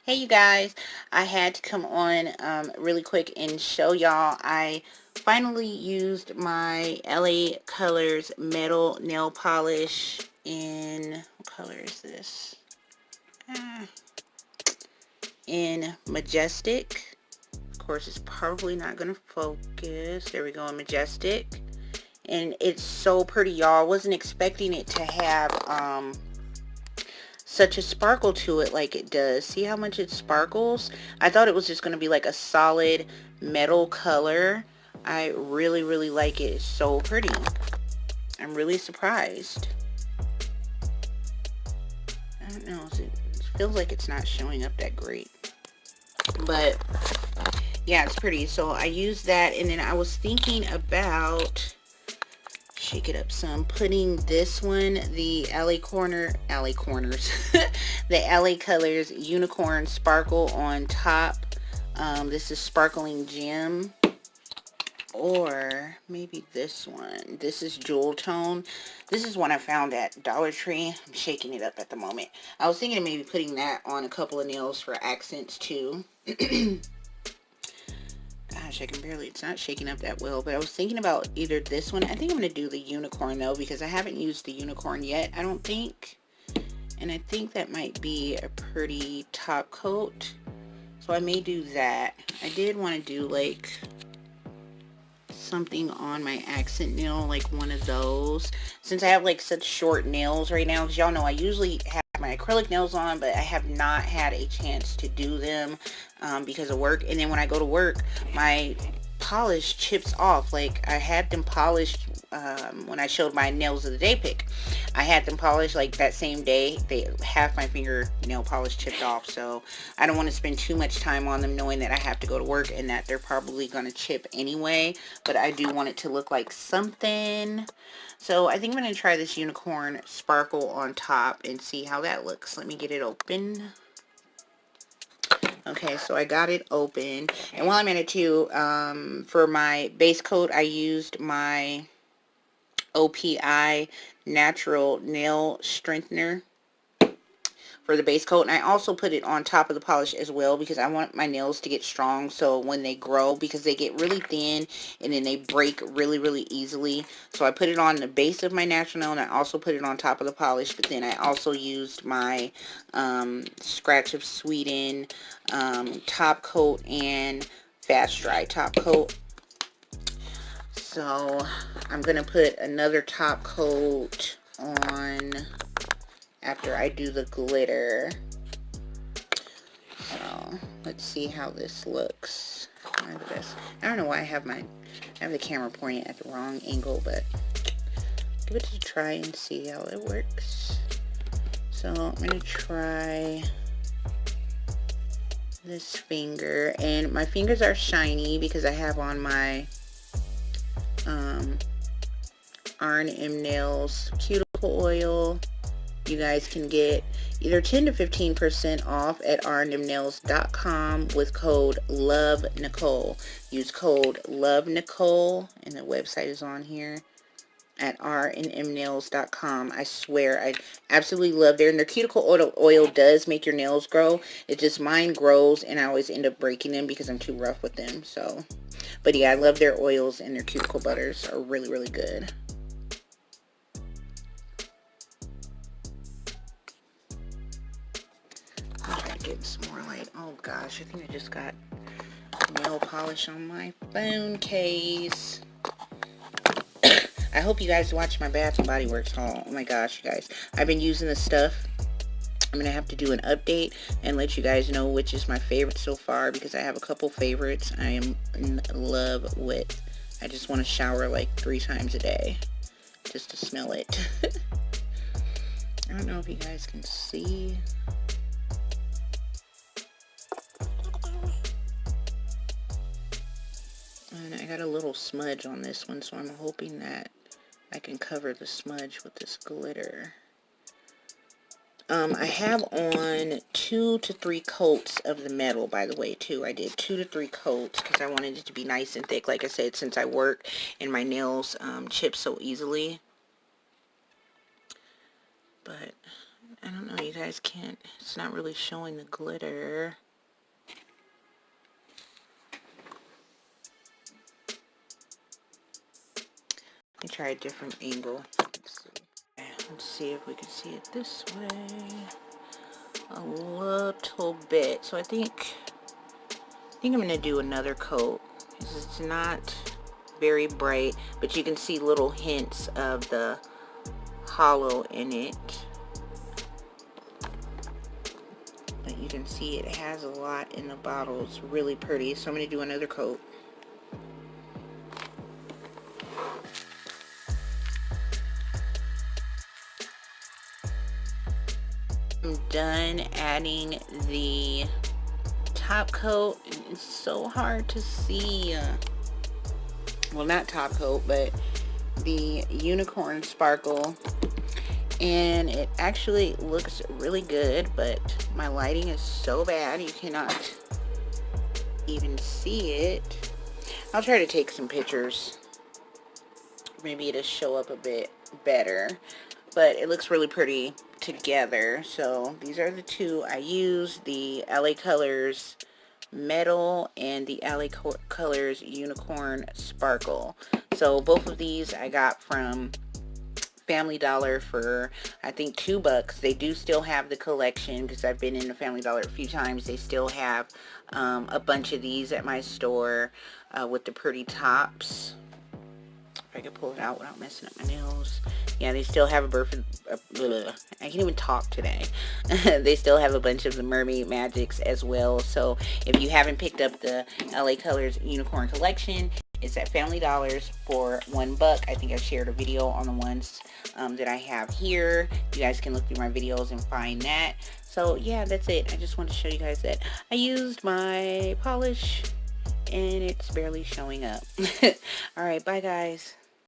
Hey you guys, I had to come on really quick and show y'all I finally used my LA Colors Metal Nail Polish in, what color is this? Ah, in Majestic. Of course it's probably not going to focus. There we go, in Majestic. And it's so pretty, y'all. I wasn't expecting it to have such a sparkle to it like it does. See how much it sparkles? I thought it was just going to be like a solid metal color. I really like it. It's so pretty. I'm really surprised. I don't know. It feels like it's not showing up that great. But yeah, it's pretty. So I used that, and then I was thinking about, shake it up some, putting this one, the LA Corners, the LA Colors Unicorn Sparkle on top. This is Sparkling Gem, or maybe this one. This is Jewel Tone. This is one I found at Dollar Tree. I'm shaking it up at the moment. I was thinking of maybe putting that on a couple of nails for accents too. Gosh, I can barely, it's not shaking up that well, but I was thinking about either this one. I think I'm going to do the unicorn though, because I haven't used the unicorn yet, I don't think. And I think that might be a pretty top coat. So I may do that. I did want to do like something on my accent nail, like one of those. Since I have like such short nails right now, because y'all know I usually have my acrylic nails on, but I have not had a chance to do them because of work. And then when I go to work, my polish chips off. Like I had them polished when I showed my nails of the day pick. I had them polished like that same day. They half my finger nail polish chipped off, so I don't want to spend too much time on them knowing that I have to go to work and that they're probably going to chip anyway, but I do want it to look like something. So I think I'm going to try this unicorn sparkle on top and see how that looks. Let me get it open. Okay, so I got it open, and while I'm at it too, for my base coat, I used my OPI Natural Nail Strengthener for the base coat, and I also put it on top of the polish as well because I want my nails to get strong, so when they grow, because they get really thin and then they break really easily. So I put it on the base of my natural nail, and I also put it on top of the polish, but then I also used my Scratch of Sweden top coat and fast dry top coat. So I'm gonna put another top coat on after I do the glitter. So let's see how this looks. I don't know why I have the camera pointing at the wrong angle, but give it a try and see how it works. So I'm gonna try this finger, and my fingers are shiny because I have on my R&M Nails cuticle oil. You guys can get either 10 to 15% off at rnmnails.com with code LOVENICOLE. Use code LOVENICOLE, and the website is on here at rnmnails.com. I swear, I absolutely love their cuticle oil does make your nails grow. It just, mine grows, and I always end up breaking them because I'm too rough with them. So, but yeah, I love their oils, and their cuticle butters are really good. Getting some more light. Oh gosh, I think I just got nail polish on my phone case. I hope you guys watch my Bath and Body Works haul. Oh my gosh, you guys, I've been using this stuff. I'm gonna have to do an update and let you guys know which is my favorite so far, because I have a couple favorites I am in love with. I just want to shower like 3 times a day just to smell it. I don't know if you guys can see. And I got a little smudge on this one, so I'm hoping that I can cover the smudge with this glitter. I have on 2 to 3 coats of the metal, by the way, too. I did 2 to 3 coats because I wanted it to be nice and thick, like I said, since I work and my nails chip so easily. But I don't know, you guys can't, it's not really showing the glitter. Let me try a different angle. Let's see if we can see it this way. A little bit. So I think I'm going to do another coat. It's not very bright, but you can see little hints of the hollow in it. But you can see it has a lot in the bottle. It's really pretty. So I'm going to do another coat. I'm done adding the top coat. It's so hard to see. Well, not top coat, but the Unicorn Sparkle. And it actually looks really good, but my lighting is so bad you cannot even see it. I'll try to take some pictures. Maybe it'll show up a bit better. But it looks really pretty together. So these are the two I use, the LA Colors Metal and the L.A.Colors Unicorn Sparkle. So both of these I got from Family Dollar for I think $2. They do still have the collection because I've been in the Family Dollar a few times. They still have a bunch of these at my store with the pretty tops. If I could pull it out without messing up my nails. Yeah, they still have I can't even talk today. They still have a bunch of the Mermaid Magics as well. So if you haven't picked up the LA Colors Unicorn Collection, it's at Family Dollars for $1. I think I shared a video on the ones that I have here. You guys can look through my videos and find that. So yeah, that's it. I just want to show you guys that I used my polish and it's barely showing up. Alright, bye guys.